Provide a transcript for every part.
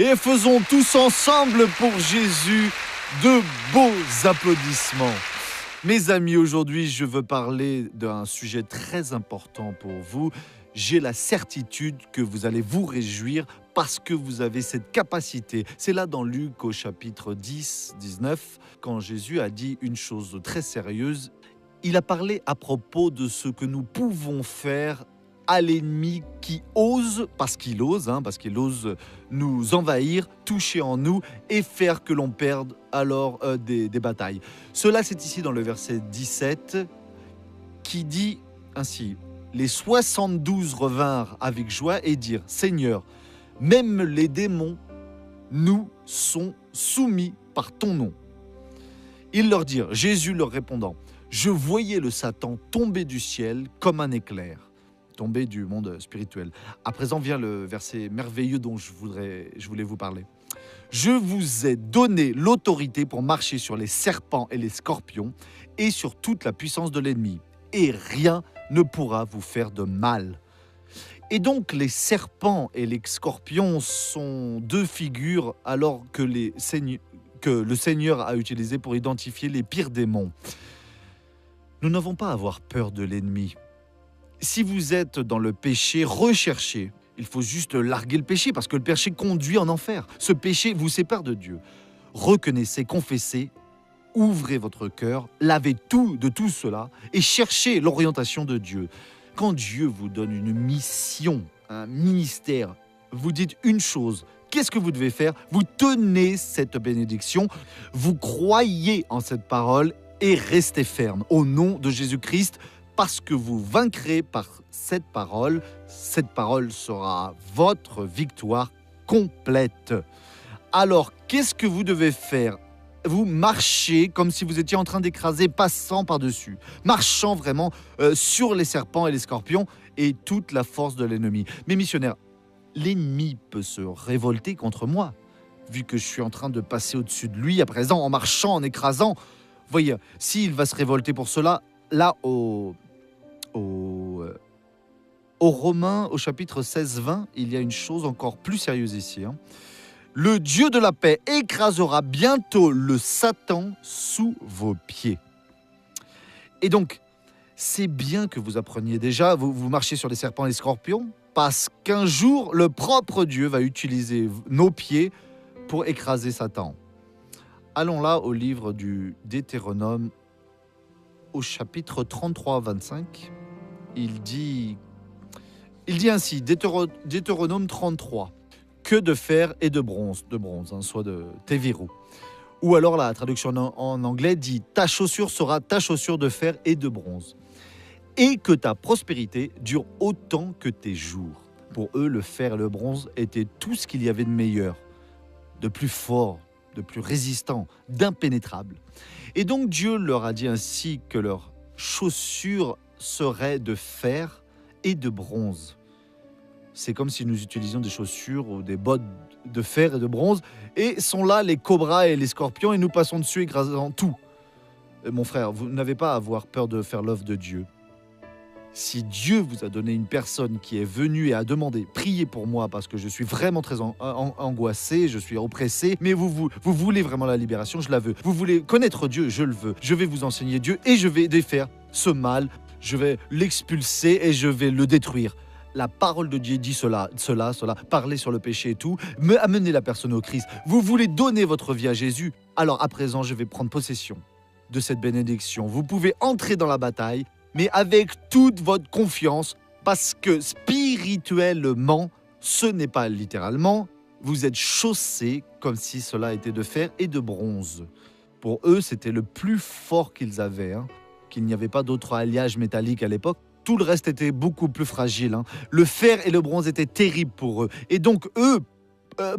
Et faisons tous ensemble pour Jésus de beaux applaudissements. Mes amis, aujourd'hui, je veux parler d'un sujet très important pour vous. J'ai la certitude que vous allez vous réjouir parce que vous avez cette capacité. C'est là dans Luc au chapitre 10, 19, quand Jésus a dit une chose très sérieuse. Il a parlé à propos de ce que nous pouvons faire à l'ennemi qui ose, parce qu'il ose nous envahir, toucher en nous et faire que l'on perde alors des batailles. Cela, c'est ici dans le verset 17 qui dit ainsi: les 72 revinrent avec joie et dirent: Seigneur, même les démons nous sont soumis par ton nom. Ils leur dirent, Jésus leur répondant: je voyais le Satan tomber du ciel comme un éclair. Tomber du monde spirituel. À présent vient le verset merveilleux dont je voulais vous parler. Je vous ai donné l'autorité pour marcher sur les serpents et les scorpions et sur toute la puissance de l'ennemi. Et rien ne pourra vous faire de mal. Et donc les serpents et les scorpions sont deux figures alors que le Seigneur a utilisé pour identifier les pires démons. Nous n'avons pas à avoir peur de l'ennemi. Si vous êtes dans le péché, recherchez. Il faut juste larguer le péché parce que le péché conduit en enfer. Ce péché vous sépare de Dieu. Reconnaissez, confessez, ouvrez votre cœur, lavez tout de tout cela et cherchez l'orientation de Dieu. Quand Dieu vous donne une mission, un ministère, vous dites une chose. Qu'est-ce que vous devez faire? Vous tenez cette bénédiction, vous croyez en cette parole et restez ferme au nom de Jésus-Christ. Parce que vous vaincrez par cette parole sera votre victoire complète. Alors, qu'est-ce que vous devez faire? Vous marchez comme si vous étiez en train d'écraser, passant par-dessus, marchant vraiment sur les serpents et les scorpions et toute la force de l'ennemi. Mais missionnaires, l'ennemi peut se révolter contre moi, vu que je suis en train de passer au-dessus de lui à présent, en marchant, en écrasant. Voyez, s'il va se révolter pour cela, là, au Romains, au chapitre 16-20, il y a une chose encore plus sérieuse ici. Le Dieu de la paix écrasera bientôt le Satan sous vos pieds. Et donc, c'est bien que vous appreniez déjà, vous marchez sur les serpents et les scorpions, parce qu'un jour, le propre Dieu va utiliser nos pieds pour écraser Satan. Allons là au livre du Deutéronome, au chapitre 33-25, il dit ainsi, Deutéronome 33, que de fer et de bronze, soit de Teviru. Ou alors la traduction en anglais dit, ta chaussure sera ta chaussure de fer et de bronze. Et que ta prospérité dure autant que tes jours. Pour eux, le fer et le bronze étaient tout ce qu'il y avait de meilleur, de plus fort, de plus résistant, d'impénétrable. Et donc Dieu leur a dit ainsi que leurs chaussures seraient de fer et de bronze. C'est comme si nous utilisions des chaussures ou des bottes de fer et de bronze, et sont là les cobras et les scorpions, et nous passons dessus écrasant tout. Mon frère, vous n'avez pas à avoir peur de faire l'œuvre de Dieu. Si Dieu vous a donné une personne qui est venue et a demandé « Priez pour moi parce que je suis vraiment très angoissé, je suis oppressé, mais vous voulez vraiment la libération, je la veux. Vous voulez connaître Dieu, je le veux. Je vais vous enseigner Dieu et je vais défaire ce mal, je vais l'expulser et je vais le détruire. » La parole de Dieu dit cela, parler sur le péché et tout, amener la personne au Christ. Vous voulez donner votre vie à Jésus, alors à présent je vais prendre possession de cette bénédiction. Vous pouvez entrer dans la bataille, mais avec toute votre confiance, parce que spirituellement, ce n'est pas littéralement, vous êtes chaussés comme si cela était de fer et de bronze. Pour eux, c'était le plus fort qu'ils avaient, qu'il n'y avait pas d'autre alliage métallique à l'époque. Tout le reste était beaucoup plus fragile. Le fer et le bronze étaient terribles pour eux. Et donc eux,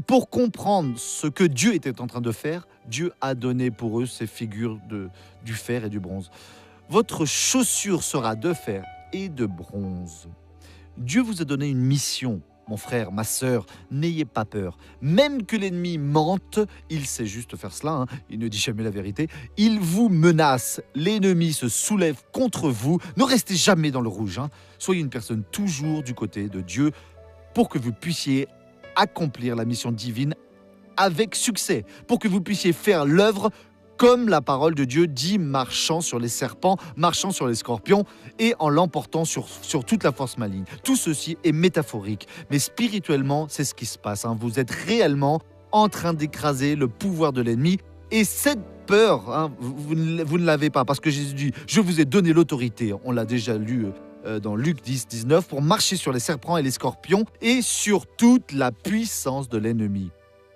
pour comprendre ce que Dieu était en train de faire, Dieu a donné pour eux ces figures du fer et du bronze. Votre chaussure sera de fer et de bronze. Dieu vous a donné une mission, mon frère, ma sœur, n'ayez pas peur. Même que l'ennemi mente, il sait juste faire cela, il ne dit jamais la vérité. Il vous menace, l'ennemi se soulève contre vous. Ne restez jamais dans le rouge. Soyez une personne toujours du côté de Dieu pour que vous puissiez accomplir la mission divine avec succès, pour que vous puissiez faire l'œuvre comme la parole de Dieu dit, marchant sur les serpents, marchant sur les scorpions et en l'emportant sur toute la force maligne. Tout ceci est métaphorique, mais spirituellement, c'est ce qui se passe. Vous êtes réellement en train d'écraser le pouvoir de l'ennemi. Et cette peur, vous ne l'avez pas, parce que Jésus dit « Je vous ai donné l'autorité ». On l'a déjà lu dans Luc 10, 19, pour marcher sur les serpents et les scorpions et sur toute la puissance de l'ennemi.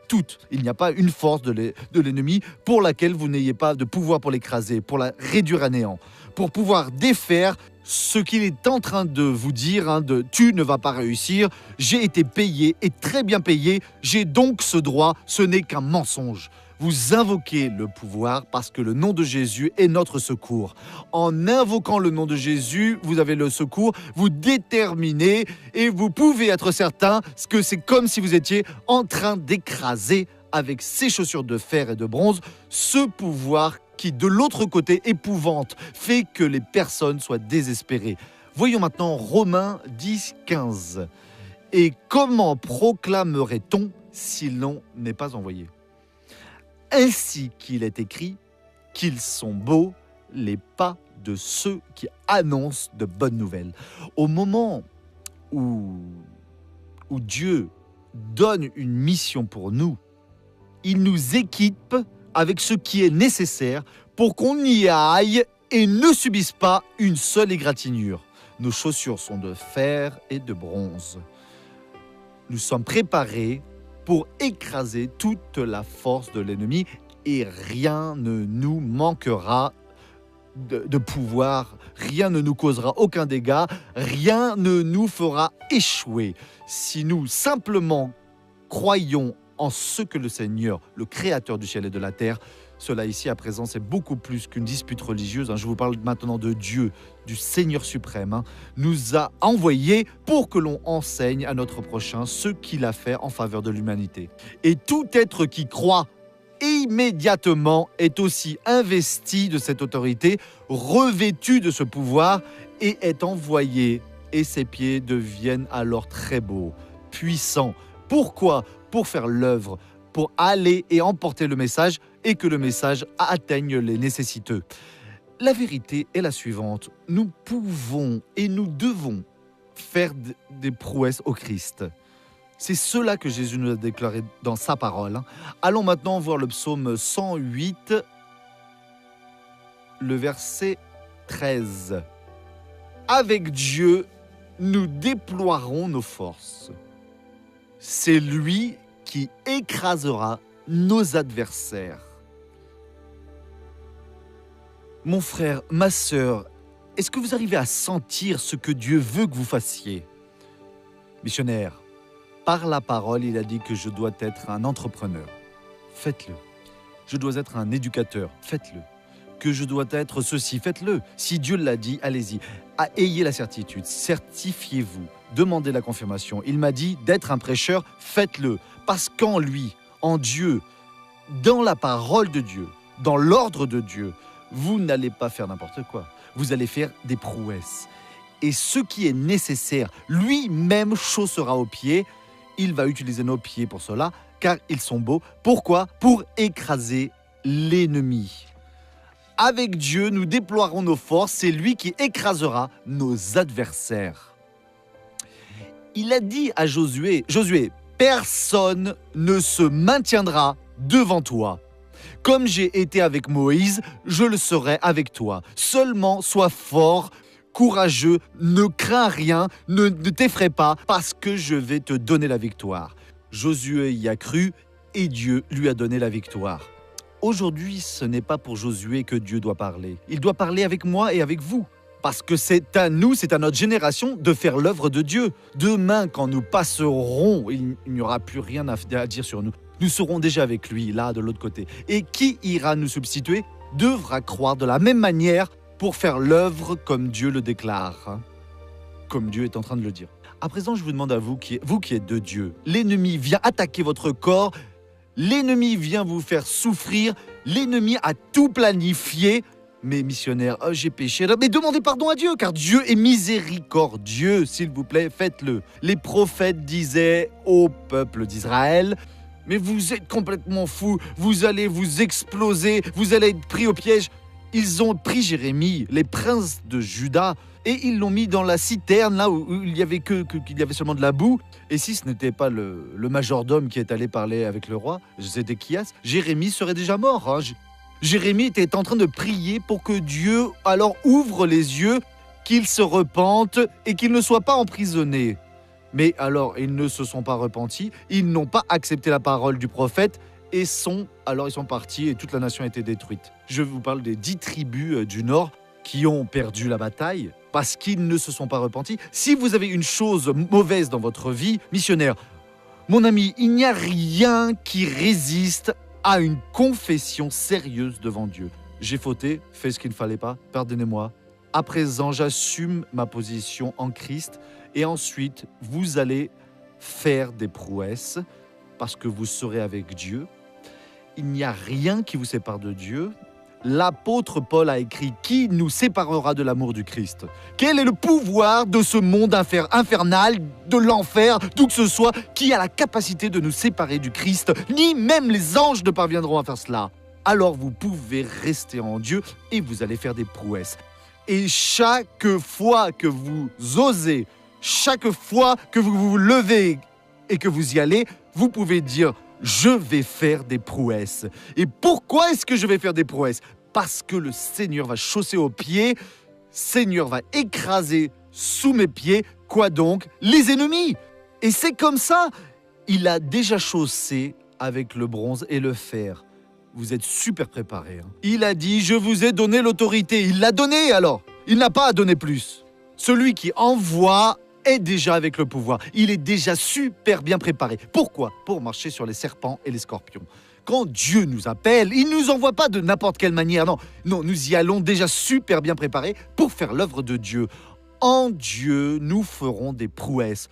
Toutes. Il n'y a pas une force de l'ennemi pour laquelle vous n'ayez pas de pouvoir pour l'écraser, pour la réduire à néant, pour pouvoir défaire ce qu'il est en train de vous dire, tu ne vas pas réussir, j'ai été payé et très bien payé, j'ai donc ce droit, ce n'est qu'un mensonge. Vous invoquez le pouvoir parce que le nom de Jésus est notre secours. En invoquant le nom de Jésus, vous avez le secours, vous déterminez et vous pouvez être certain que c'est comme si vous étiez en train d'écraser avec ces chaussures de fer et de bronze ce pouvoir qui, de l'autre côté, épouvante, fait que les personnes soient désespérées. Voyons maintenant Romains 10, 15. Et comment proclamerait-on si l'on n'est pas envoyé ? Ainsi qu'il est écrit qu'ils sont beaux les pas de ceux qui annoncent de bonnes nouvelles. Au moment où Dieu donne une mission pour nous, il nous équipe avec ce qui est nécessaire pour qu'on y aille et ne subisse pas une seule égratignure. Nos chaussures sont de fer et de bronze. Nous sommes préparés pour écraser toute la force de l'ennemi et rien ne nous manquera de pouvoir, rien ne nous causera aucun dégât, rien ne nous fera échouer. Si nous simplement croyons en ce que le Seigneur, le Créateur du ciel et de la terre, cela ici à présent c'est beaucoup plus qu'une dispute religieuse, je vous parle maintenant de Dieu, du Seigneur suprême, nous a envoyés pour que l'on enseigne à notre prochain ce qu'il a fait en faveur de l'humanité. Et tout être qui croit immédiatement est aussi investi de cette autorité, revêtu de ce pouvoir et est envoyé. Et ses pieds deviennent alors très beaux, puissants. Pourquoi ? Pour faire l'œuvre, pour aller et emporter le message et que le message atteigne les nécessiteux. La vérité est la suivante. Nous pouvons et nous devons faire des prouesses au Christ. C'est cela que Jésus nous a déclaré dans sa parole. Allons maintenant voir le psaume 108, le verset 13. Avec Dieu, nous déploierons nos forces. C'est lui qui écrasera nos adversaires. Mon frère, ma sœur, est-ce que vous arrivez à sentir ce que Dieu veut que vous fassiez ? Missionnaire, par la parole, il a dit que je dois être un entrepreneur. Faites-le. Je dois être un éducateur. Faites-le. Que je dois être ceci. Faites-le. Si Dieu l'a dit, allez-y. Ayez la certitude. Certifiez-vous. Demandez la confirmation. Il m'a dit d'être un prêcheur. Faites-le. Parce qu'en lui, en Dieu, dans la parole de Dieu, dans l'ordre de Dieu, vous n'allez pas faire n'importe quoi. Vous allez faire des prouesses. Et ce qui est nécessaire, lui-même chaussera aux pieds. Il va utiliser nos pieds pour cela, car ils sont beaux. Pourquoi ? Pour écraser l'ennemi. Avec Dieu, nous déploierons nos forces. C'est lui qui écrasera nos adversaires. Il a dit à Josué, personne ne se maintiendra devant toi. Comme j'ai été avec Moïse, je le serai avec toi. Seulement sois fort, courageux, ne crains rien, ne t'effraie pas, parce que je vais te donner la victoire. Josué y a cru et Dieu lui a donné la victoire. Aujourd'hui, ce n'est pas pour Josué que Dieu doit parler. Il doit parler avec moi et avec vous. Parce que c'est à nous, c'est à notre génération de faire l'œuvre de Dieu. Demain, quand nous passerons, il n'y aura plus rien à dire sur nous. Nous serons déjà avec lui, là, de l'autre côté. Et qui ira nous substituer devra croire de la même manière pour faire l'œuvre comme Dieu le déclare. Comme Dieu est en train de le dire. À présent, je vous demande à vous qui êtes de Dieu. L'ennemi vient attaquer votre corps. L'ennemi vient vous faire souffrir. L'ennemi a tout planifié. Mais missionnaire, j'ai péché. Mais demandez pardon à Dieu, car Dieu est miséricordieux. S'il vous plaît, faites-le. Les prophètes disaient au peuple d'Israël, Mais vous êtes complètement fous, vous allez vous exploser, vous allez être pris au piège. » Ils ont pris Jérémie, les princes de Juda, et ils l'ont mis dans la citerne, là où il y avait seulement de la boue. Et si ce n'était pas le majordome qui est allé parler avec le roi, Zédéchias, Jérémie serait déjà mort. Hein. Jérémie était en train de prier pour que Dieu alors ouvre les yeux, qu'il se repente et qu'il ne soit pas emprisonné. Mais alors, ils ne se sont pas repentis, ils n'ont pas accepté la parole du prophète, et ils sont partis et toute la nation a été détruite. Je vous parle des 10 tribus du nord qui ont perdu la bataille parce qu'ils ne se sont pas repentis. Si vous avez une chose mauvaise dans votre vie, missionnaire, mon ami, il n'y a rien qui résiste à une confession sérieuse devant Dieu. J'ai fauté, fait ce qu'il ne fallait pas, pardonnez-moi. À présent, j'assume ma position en Christ et ensuite, vous allez faire des prouesses parce que vous serez avec Dieu. Il n'y a rien qui vous sépare de Dieu. L'apôtre Paul a écrit « Qui nous séparera de l'amour du Christ ?» Quel est le pouvoir de ce monde infernal, de l'enfer, d'où que ce soit, qui a la capacité de nous séparer du Christ? Ni même les anges ne parviendront à faire cela. Alors vous pouvez rester en Dieu et vous allez faire des prouesses. Et chaque fois que vous osez, chaque fois que vous vous levez et que vous y allez, vous pouvez dire « Je vais faire des prouesses ». Et pourquoi est-ce que je vais faire des prouesses? Parce que le Seigneur va chausser aux pieds, Seigneur va écraser sous mes pieds, quoi donc? Les ennemis. Et c'est comme ça. Il a déjà chaussé avec le bronze et le fer. Vous êtes super préparés. Hein. Il a dit « Je vous ai donné l'autorité ». Il l'a donné alors. Il n'a pas à donner plus. Celui qui envoie est déjà avec le pouvoir. Il est déjà super bien préparé. Pourquoi? Pour marcher sur les serpents et les scorpions. Quand Dieu nous appelle, il ne nous envoie pas de n'importe quelle manière. Non, nous y allons déjà super bien préparés pour faire l'œuvre de Dieu. En Dieu, nous ferons des prouesses.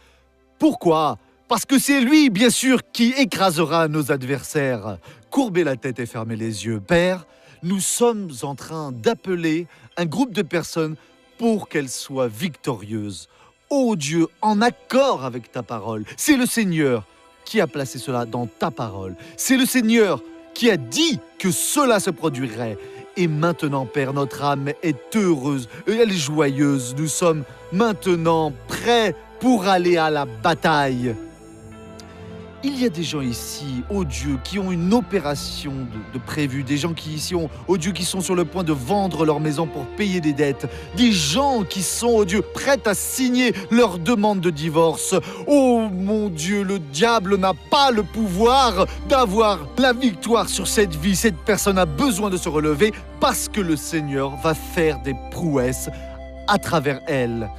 Pourquoi? Parce que c'est lui, bien sûr, qui écrasera nos adversaires. Courbez la tête et fermez les yeux. Père, nous sommes en train d'appeler un groupe de personnes pour qu'elles soient victorieuses. Ô Dieu, en accord avec ta parole. C'est le Seigneur qui a placé cela dans ta parole. C'est le Seigneur qui a dit que cela se produirait. Et maintenant, Père, notre âme est heureuse, elle est joyeuse. Nous sommes maintenant prêts pour aller à la bataille. Il y a des gens ici, oh Dieu, qui ont une opération de prévue. Des gens qui ici ont, oh Dieu, qui sont sur le point de vendre leur maison pour payer des dettes. Des gens qui sont, oh Dieu, prêts à signer leur demande de divorce. Oh mon Dieu, le diable n'a pas le pouvoir d'avoir la victoire sur cette vie. Cette personne a besoin de se relever parce que le Seigneur va faire des prouesses à travers elle.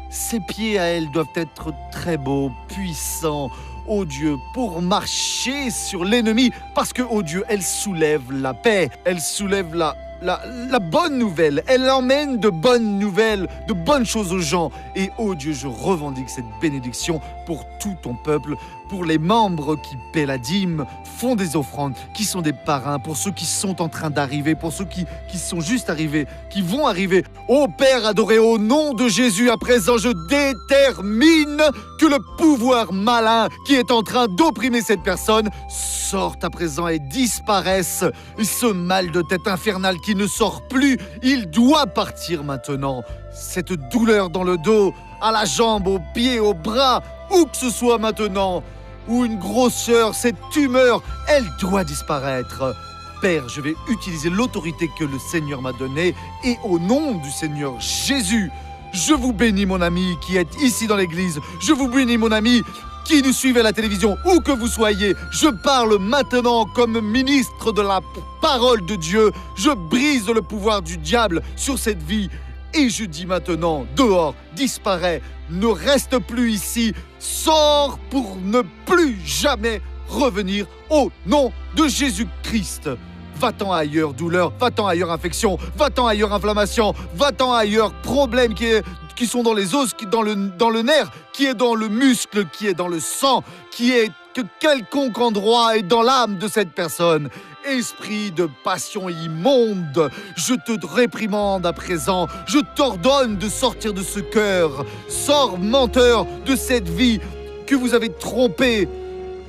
Ses pieds à elle doivent être très beaux, puissants. Oh Dieu, pour marcher sur l'ennemi, parce que, oh Dieu, elle soulève la paix, elle soulève la bonne nouvelle, elle emmène de bonnes nouvelles, de bonnes choses aux gens. Et oh Dieu, je revendique cette bénédiction pour tout ton peuple, pour les membres qui paient la dîme, font des offrandes, qui sont des parrains, pour ceux qui sont en train d'arriver, pour ceux qui sont juste arrivés, qui vont arriver. Ô Père adoré, au nom de Jésus, à présent, je détermine que le pouvoir malin qui est en train d'opprimer cette personne sorte à présent et disparaisse. Et ce mal de tête infernal qui ne sort plus, il doit partir maintenant. Cette douleur dans le dos, à la jambe, au pied, au bras, où que ce soit maintenant, ou une grosseur, cette tumeur, elle doit disparaître. Père, je vais utiliser l'autorité que le Seigneur m'a donnée et au nom du Seigneur Jésus, je vous bénis mon ami qui est ici dans l'église. Je vous bénis mon ami qui nous suivez à la télévision, où que vous soyez. Je parle maintenant comme ministre de la parole de Dieu. Je brise le pouvoir du diable sur cette vie. Et je dis maintenant, dehors, disparaît, ne reste plus ici, sors pour ne plus jamais revenir au nom de Jésus-Christ. Va-t'en ailleurs, douleur, va-t'en ailleurs, infection, va-t'en ailleurs, inflammation, va-t'en ailleurs, problème qui sont dans les os, dans le nerf, qui est dans le muscle, qui est dans le sang, qui est que quelconque endroit est dans l'âme de cette personne. Esprit de passion immonde, je te réprimande à présent, je t'ordonne de sortir de ce cœur. Sors, menteur, de cette vie que vous avez trompée.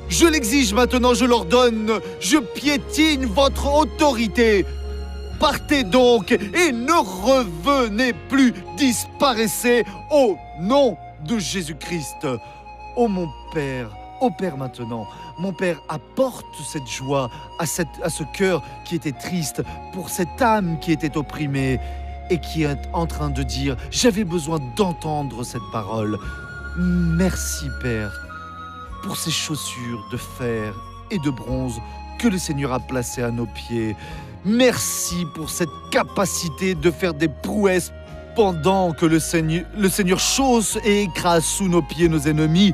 Je l'exige maintenant, je l'ordonne, je piétine votre autorité. Partez donc et ne revenez plus, disparaissez au nom de Jésus-Christ. Ô mon Père, ô Père maintenant, mon Père, apporte cette joie à ce cœur qui était triste, pour cette âme qui était opprimée et qui est en train de dire « J'avais besoin d'entendre cette parole ». Merci Père pour ces chaussures de fer et de bronze que le Seigneur a placées à nos pieds. Merci pour cette capacité de faire des prouesses pendant que le Seigneur chausse et écrase sous nos pieds nos ennemis.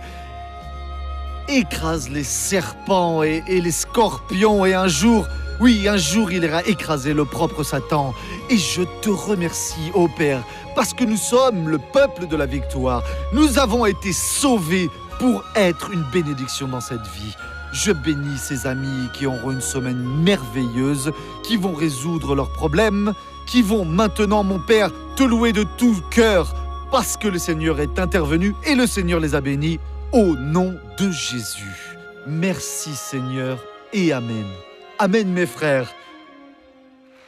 Écrase les serpents et les scorpions et un jour, il ira écraser le propre Satan. Et je te remercie, ô Père, parce que nous sommes le peuple de la victoire. Nous avons été sauvés pour être une bénédiction dans cette vie. Je bénis ces amis qui auront une semaine merveilleuse, qui vont résoudre leurs problèmes, qui vont maintenant, mon Père, te louer de tout cœur, parce que le Seigneur est intervenu et le Seigneur les a bénis, au nom de Jésus. Merci Seigneur et Amen. Amen mes frères.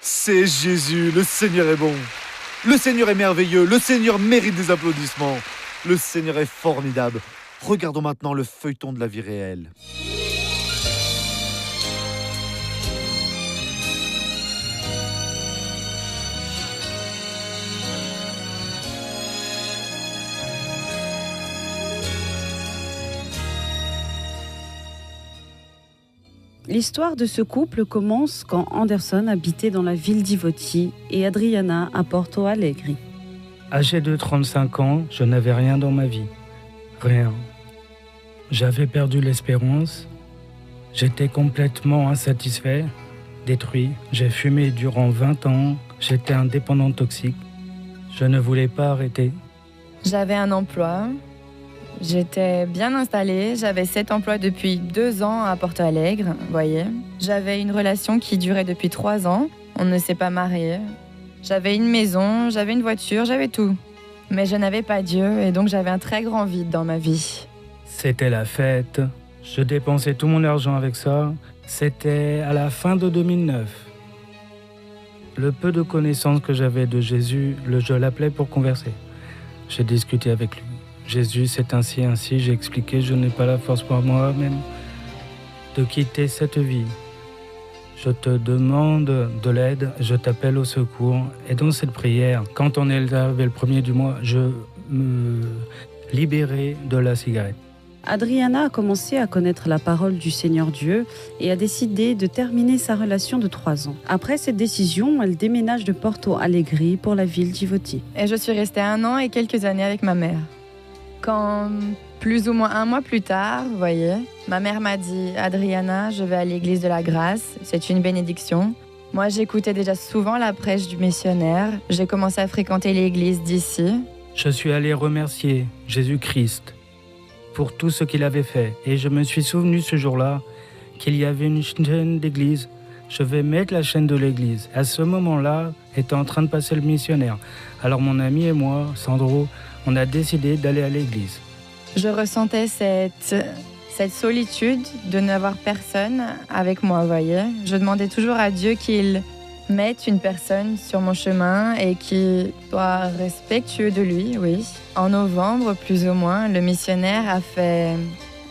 C'est Jésus, le Seigneur est bon. Le Seigneur est merveilleux, le Seigneur mérite des applaudissements. Le Seigneur est formidable. Regardons maintenant le feuilleton de la vie réelle. L'histoire de ce couple commence quand Anderson habitait dans la ville d'Ivoti et Adriana à Porto Alegre. Âgé de 35 ans, je n'avais rien dans ma vie. Rien. J'avais perdu l'espérance. J'étais complètement insatisfait, détruit. J'ai fumé durant 20 ans. J'étais un dépendant toxique. Je ne voulais pas arrêter. J'avais un emploi. J'étais bien installée. J'avais 7 emplois depuis 2 ans à Porto Alegre, voyez. J'avais une relation qui durait depuis 3 ans. On ne s'est pas mariés. J'avais une maison, j'avais une voiture, j'avais tout. Mais je n'avais pas Dieu et donc j'avais un très grand vide dans ma vie. C'était la fête. Je dépensais tout mon argent avec ça. C'était à la fin de 2009. Le peu de connaissances que j'avais de Jésus, je l'appelais pour converser. J'ai discuté avec lui. Jésus, c'est ainsi, j'ai expliqué, je n'ai pas la force pour moi-même de quitter cette vie. Je te demande de l'aide, je t'appelle au secours. Et dans cette prière, quand on est arrivé le 1er du mois, je me libérais de la cigarette. Adriana a commencé à connaître la parole du Seigneur Dieu et a décidé de terminer sa relation de 3 ans. Après cette décision, elle déménage de Porto Alegre pour la ville d'Ivoti. Et je suis restée 1 an et quelques années avec ma mère. Quand, plus ou moins 1 mois plus tard, vous voyez, ma mère m'a dit « Adriana, je vais à l'église de la Grâce, c'est une bénédiction ». Moi, j'écoutais déjà souvent la prêche du missionnaire. J'ai commencé à fréquenter l'église d'ici. Je suis allé remercier Jésus-Christ pour tout ce qu'il avait fait. Et je me suis souvenu ce jour-là qu'il y avait une chaîne d'église. Je vais mettre la chaîne de l'église. À ce moment-là, était en train de passer le missionnaire. Alors mon ami et moi, Sandro, on a décidé d'aller à l'église. Je ressentais cette solitude de n'avoir personne avec moi, vous voyez. Je demandais toujours à Dieu qu'il mette une personne sur mon chemin et qui soit respectueux de lui, oui. En novembre, plus ou moins, le missionnaire a fait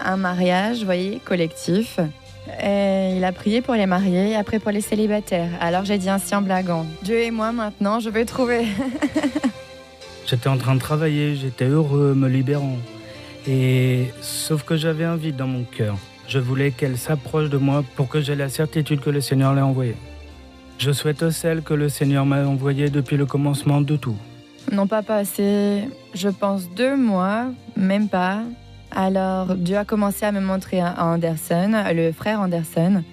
un mariage, vous voyez, collectif. Et il a prié pour les mariés et après pour les célibataires. Alors j'ai dit ainsi en blaguant, Dieu et moi maintenant, je vais trouver... J'étais en train de travailler, j'étais heureux, me libérant. Et sauf que j'avais un vide dans mon cœur. Je voulais qu'elle s'approche de moi pour que j'aie la certitude que le Seigneur l'a envoyée. Je souhaite celle que le Seigneur m'a envoyée depuis le commencement de tout. Non pas passé, je pense 2 mois, même pas. Alors Dieu a commencé à me montrer à Anderson, le frère Anderson.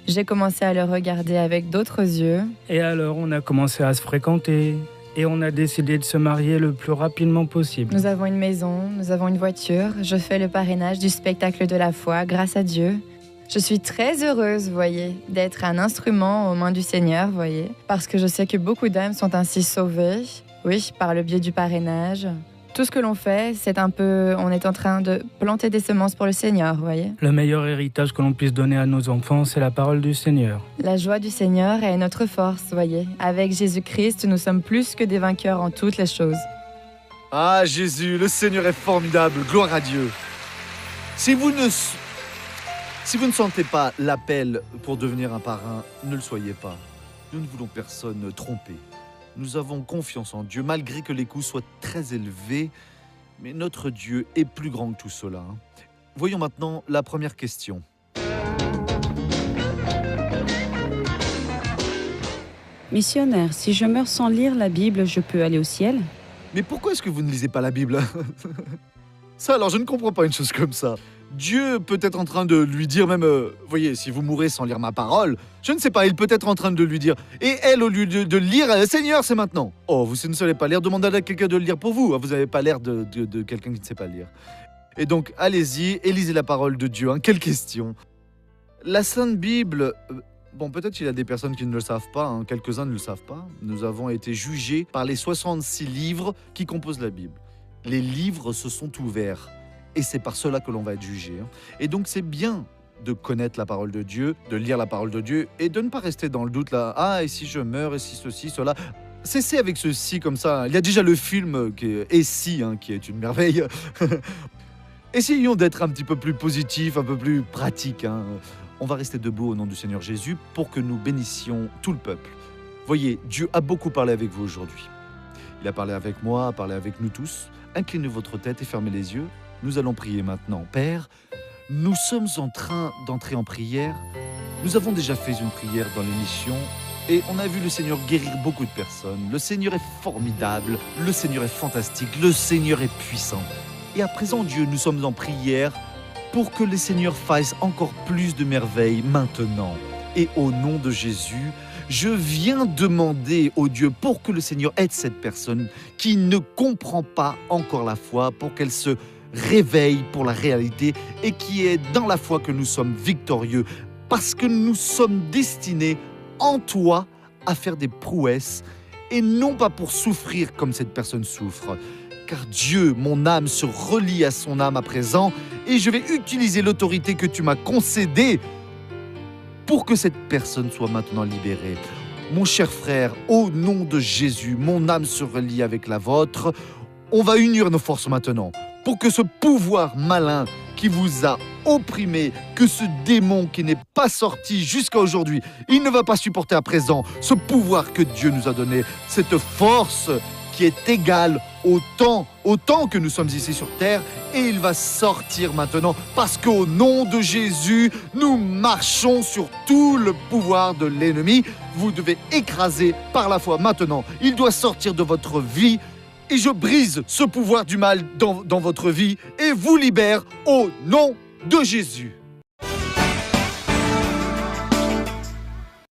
J'ai commencé à le regarder avec d'autres yeux. Et alors on a commencé à se fréquenter. Et on a décidé de se marier le plus rapidement possible. Nous avons une maison, nous avons une voiture. Je fais le parrainage du spectacle de la foi, grâce à Dieu. Je suis très heureuse, vous voyez, d'être un instrument aux mains du Seigneur, vous voyez. Parce que je sais que beaucoup d'âmes sont ainsi sauvées, oui, par le biais du parrainage. Tout ce que l'on fait, on est en train de planter des semences pour le Seigneur, vous voyez. Le meilleur héritage que l'on puisse donner à nos enfants, c'est la parole du Seigneur. La joie du Seigneur est notre force, vous voyez. Avec Jésus-Christ, nous sommes plus que des vainqueurs en toutes les choses. Ah Jésus, le Seigneur est formidable, gloire à Dieu. Si vous ne sentez pas l'appel pour devenir un parrain, ne le soyez pas. Nous ne voulons personne tromper. Nous avons confiance en Dieu, malgré que les coûts soient très élevés, mais notre Dieu est plus grand que tout cela. Voyons maintenant la première question. Missionnaire, si je meurs sans lire la Bible, je peux aller au ciel? Mais pourquoi est-ce que vous ne lisez pas la Bible? Ça, alors je ne comprends pas une chose comme ça. Dieu peut être en train de lui dire même, voyez, si vous mourrez sans lire ma parole, je ne sais pas, il peut être en train de lui dire. Et elle, au lieu de lire, Seigneur, c'est maintenant. Oh, vous ne savez pas lire, demandez à quelqu'un de le lire pour vous. Vous n'avez pas l'air de quelqu'un qui ne sait pas lire. Et donc, allez-y et lisez la parole de Dieu. Quelle question. La Sainte Bible, bon, peut-être qu'il y a des personnes qui ne le savent pas, quelques-uns ne le savent pas. Nous avons été jugés par les 66 livres qui composent la Bible. Les livres se sont ouverts. Et c'est par cela que l'on va être jugé. Et donc c'est bien de connaître la parole de Dieu, de lire la parole de Dieu et de ne pas rester dans le doute là. Ah, et si je meurs, et si ceci, cela. Cessez avec ceci comme ça. Il y a déjà le film qui est Et si, qui est une merveille. Essayons d'être un petit peu plus positifs, un peu plus pratiques. On va rester debout au nom du Seigneur Jésus pour que nous bénissions tout le peuple. Voyez, Dieu a beaucoup parlé avec vous aujourd'hui. Il a parlé avec moi, a parlé avec nous tous. Inclinez votre tête et fermez les yeux. Nous allons prier maintenant. Père, nous sommes en train d'entrer en prière. Nous avons déjà fait une prière dans l'émission et on a vu le Seigneur guérir beaucoup de personnes. Le Seigneur est formidable, le Seigneur est fantastique, le Seigneur est puissant. Et à présent, Dieu, nous sommes en prière pour que le Seigneur fasse encore plus de merveilles maintenant. Et au nom de Jésus, je viens demander au Dieu pour que le Seigneur aide cette personne qui ne comprend pas encore la foi, pour qu'elle se réveille pour la réalité et qui est dans la foi que nous sommes victorieux parce que nous sommes destinés en toi à faire des prouesses et non pas pour souffrir comme cette personne souffre. Car Dieu, mon âme se relie à son âme à présent et je vais utiliser l'autorité que tu m'as concédée pour que cette personne soit maintenant libérée. Mon cher frère, au nom de Jésus, mon âme se relie avec la vôtre. On va unir nos forces maintenant pour que ce pouvoir malin qui vous a opprimé, que ce démon qui n'est pas sorti jusqu'à aujourd'hui, il ne va pas supporter à présent ce pouvoir que Dieu nous a donné, cette force qui est égale au temps que nous sommes ici sur terre, et il va sortir maintenant parce qu'au nom de Jésus, nous marchons sur tout le pouvoir de l'ennemi. Vous devez écraser par la foi maintenant. Il doit sortir de votre vie. Et je brise ce pouvoir du mal dans votre vie et vous libère au nom de Jésus.